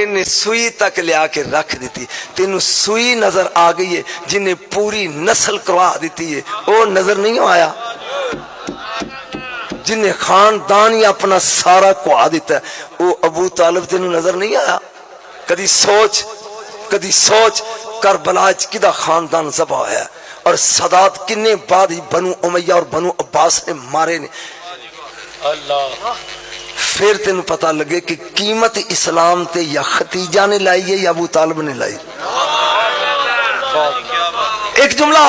انہیں سوئی تک لیا کے رکھ دیتی. تینوں سوئی نظر آ گئی ہے جنہیں پوری نسل کروا دیتی ہے. وہ نظر نہیں آیا جنہیں خاندان ہی اپنا سارا کھوا دیتا ہے. وہ ابو طالب تینوں نظر نہیں آیا؟ کدی سوچ کربلا کدا خاندان ذبح ہوا ہے اور سادات کنے بعد ہی بنو امیہ اور بنو عباس نے مارے نے. اللہ پھر تینوں پتہ لگے کہ قیمت اسلام تے یا ختیجہ نے لائی ہے یا ابو طالب نے لائی. ایک جملہ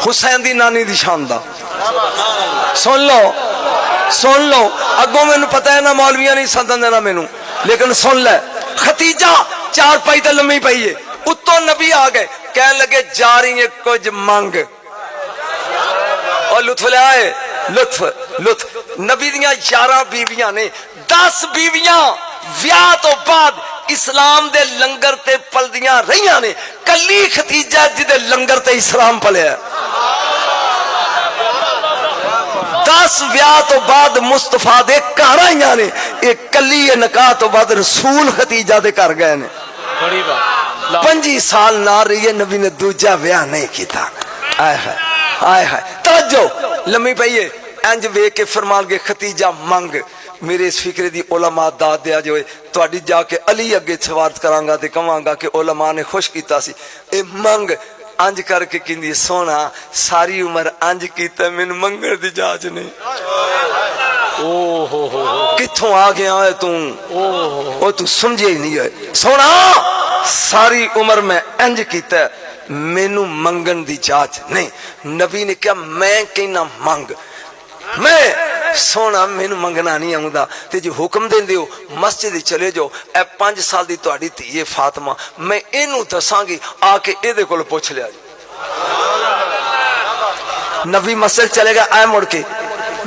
حسین دی نانی دی شان دا سن لو اگوں میں پتہ ہے نا مولویاں نہیں سدن دینا مینوں لیکن سن لے. ختیجہ چار پائی تے لمبی پئی ہے اتوں نبی آ گئے کہنے لگے جا رہی ہے کچھ منگ اور لطف لے آئے. لطف نبی دیاں 11 بیویاں نے 10 بیویاں ویاہ تو بعد اسلام دے لنگر تے پلدیاں رہیاں نے. کلی ختیجہ جی دے لنگر تے اسلام پلیا. 10 ویاہ تو بعد مصطفیٰ دے گھر آئیاں نے. ایک کلی نکاح تو بعد رسول ختیجہ دے کر گئے نے. 25 سال نہ رہی ہے نبی نے دوجہ ویاہ نہیں کیتا. آئے توجہ لمبی پئیے انج وے کے فرمان گے ختیجہ منگ. میرے اس فکرے دی علماء داد دیا جو ہے تواڈی جا کے علی اگے سوارت کراں گا تے کہاں گا کہ علماء نے خوش کیتا سی. اے منگ انج کر کے کہندی سونا ساری عمر انج کیتا مینوں منگن دی جاچ نہیں. کتھوں آ گیا ہے تو سمجھے ہی نہیں ہے. سونا ساری عمر میں انج کیتا ہے مینوں منگن دی جاچ نہیں. نبی نے کہا میں کہنا منگ. میں سونا مینوں منگنا نہیں آؤں تے جو حکم دین دیو مسجد چلے جاؤ. اے 5 سال دی تہاڈی دھی فاطمہ میں اینوں دساں گی آ کے ایدے کول پوچھ لیا جی. نبی مسجد چلے گا اے مڑ کے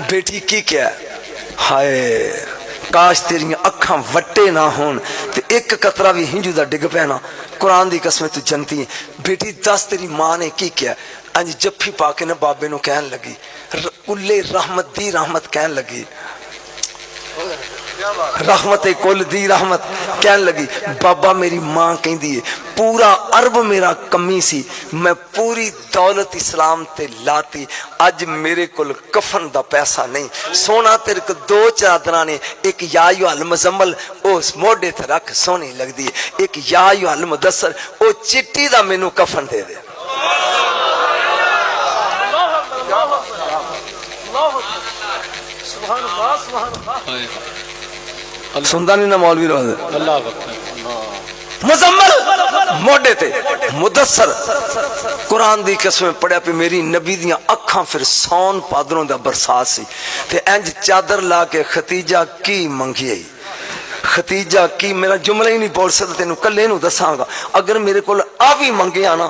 بیٹی کی کیا ہے. ہائے کاش تیریاں اکھاں وٹے نہ ہون تے ایک قطرہ بھی ہنجو دا ڈگ پینا. قرآن دی قسمیں تو جنتی ہیں. بیٹی دس تیری ماں نے کی کیا. انج جفی پا کے نہ بابے نو کہن لگی کل رحمت دی رحمت کہن لگی. رحمت کل دی رحمت کہن لگی. بابا میری ماں کہیں دیئے پورا عرب میرا کمی سی میں پوری دولت اسلام تے لاتی. اج میرے کل کفن دا پیسہ نہیں. سونا تیرے کو 2 چادراں نے ایک یا ایھا المزمل اس موڈے تے رکھ سونی لگ دی. ایک یا ایھا المدثر او چٹی دا مینوں کفن دے دے. سندا نہیں نا مولوی روز مزمل موڈے تے مدثر قرآن دی قسم پڑھیا پہ میری نبی دیاں اکھاں پھر سون پادروں دا برسات سی تے انج چادر لا کے ختیجہ کی منگی آئی. ختیجہ کی میرا جملہ ہی نہیں بول سکتا تینوں کلے نو دساں گا. اگر میرے کول آ بھی منگے آنا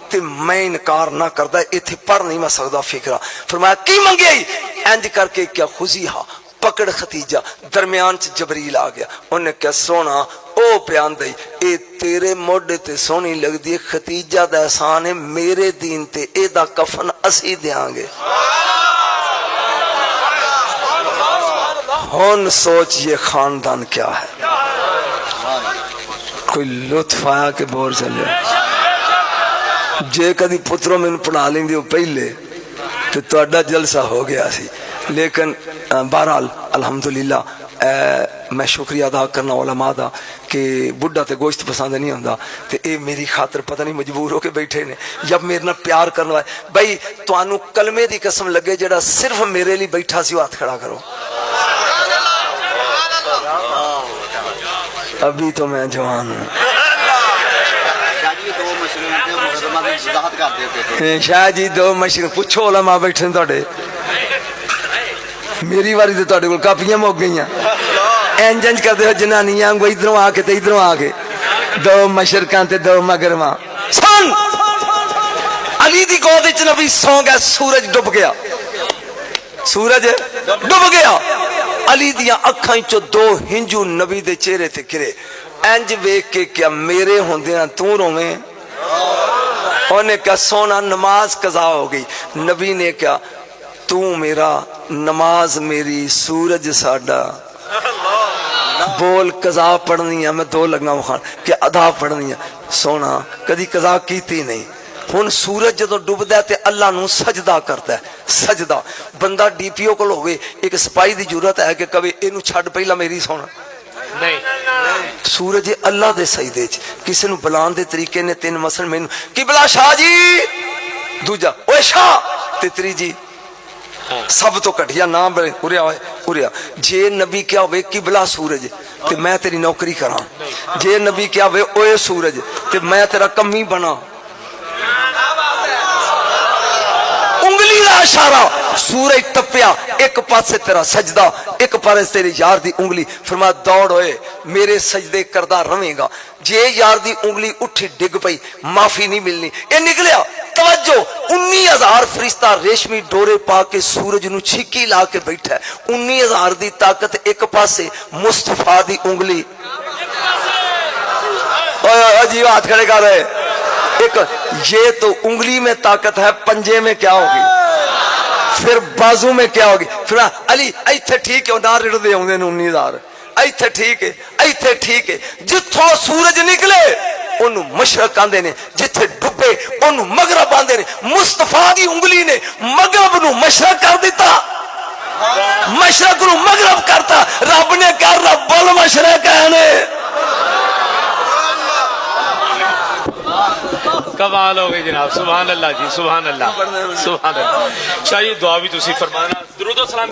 تے میں انکار نہ کردا ایتھے پڑھ نہیں میں سکدا فکرہ. فرمایا کی منگی آئی انج کر کے کیا خزیہا پکڑ ختیجہ. درمیان چ جبریل آ گیا. انہوں نے کہا سونا او پیان دئی اے تیرے موڈے تے سونی لگ دی. ختیجہ دا احسان ہے میرے دین تے اے دا کفن اسی دیاں گے. ہن سوچ یہ خاندان کیا ہے. کوئی لطف آیا کہ بور چلے. جے کدی پتروں میں پڑھا لیں دیو پہلے تو تہاڈا جلسہ ہو گیا سی. لیکن بہرحال الحمدللہ میں شکریہ ادا کرنا علماء دا کہ بڈھا تے گوشت پسند نہیں ہوندا تے اے میری خاطر پتہ نہیں مجبور ہو کے بیٹھے نے یا میرے نال پیار کرنا ہے. بھائی تانوں کلمے دی قسم لگے جڑا صرف میرے لیے بیٹھا سی ہاتھ کھڑا کرو. ابھی تو میں جوان ہوں. شاہ جی 2 مشین پوچھو علماء بیٹھے ہیں تہاڈے. میری واری تے تہاڈے کول کاپیاں مک گئیاں. انج کردے ہو جنانیاں کو ادھروں آ کے تے ادھروں آ کے 2 مشرقاں تے 2 مغرباں. سن علی دی گود وچ نبی سو گیا. سورج ڈب گیا. سورج ڈب گیا. علی دیاں اکھاں چوں 2 ہنجو نبی دے چہرے تے گرے. انج ویکھ کے کیا میرے ہوندیاں تو روویں. انہوں نے کہا سونا نماز قضا ہو گئی. نبی نے کہا تو میرا نماز میری سورج ساڈا بول قضا پڑھنی ہے، میں دو لگا وہاں کہ ادا پڑھنی ہے. سونا کدی قضا کیتی نہیں. ہن سورج جدو ڈوبدا ہے تے اللہ نو سجدہ کرتا ہے. سجدہ بندہ ڈی پی او کول ہوئے ایک سپاہی دی ضرورت ہے کہ کبھی اینو چھڈ پہلا میری سونا نہیں. سورج اللہ دے سجدے چ کسے نو بلان دے طریقے نے تین مثلا مینوں قبلہ شاہ جی، دوجا اوے شاہ تیتری جی، سب تو گھٹیا نام اریا ہوئے اریا. جے نبی کیا ہوئے قبلہ سورج تے میں تیری نوکری کراں. جے نبی کیا ہوئے اوے سورج تے میں تیرا کمی بنا. انگلی دا اشارہ سورج تپیا، ایک پاسے تیرا سجدہ ایک پاسے تیری یار دی انگلی. فرمایا دوڑ ہوئے میرے سجدے کردہ رہے گا. جے یار دی انگلی اٹھی ڈگ پئی معافی نہیں ملنی. اے نکلیا توجہ 19,000 فرشتہ ریشمی ڈورے پا کے سورج نو چھکی لا کے بیٹھا ہے. 19,000 دی طاقت ایک پاسے مصطفیٰ دی انگلی. عجیب ہاتھ کھڑے کر رہے ایک. یہ تو انگلی میں طاقت ہے، پنجے میں کیا ہوگی، پھر بازو میں کیا ہوگی. پھر علی ایتھے ٹھیک ہے نہ رڑ دے ہوندے 19,000 ایتھے ٹھیک ہے ایتھے ٹھیک ہے. جتھوں سورج نکلے انہوں مشرق آندے نے، جتھے ڈبے انہوں مغرب آندے نے. مصطفیٰ دی انگلی نے مغرب نو مشرق کر دیتا، مشرق نو مغرب کرتا. رب نے کر رب المشرق ہے. کمال ہو گئی جناب. سبحان اللہ جی، سبحان اللہ، سبحان اللہ. شاہ یہ دعا بھی تسی فرمانا. درود و سلام.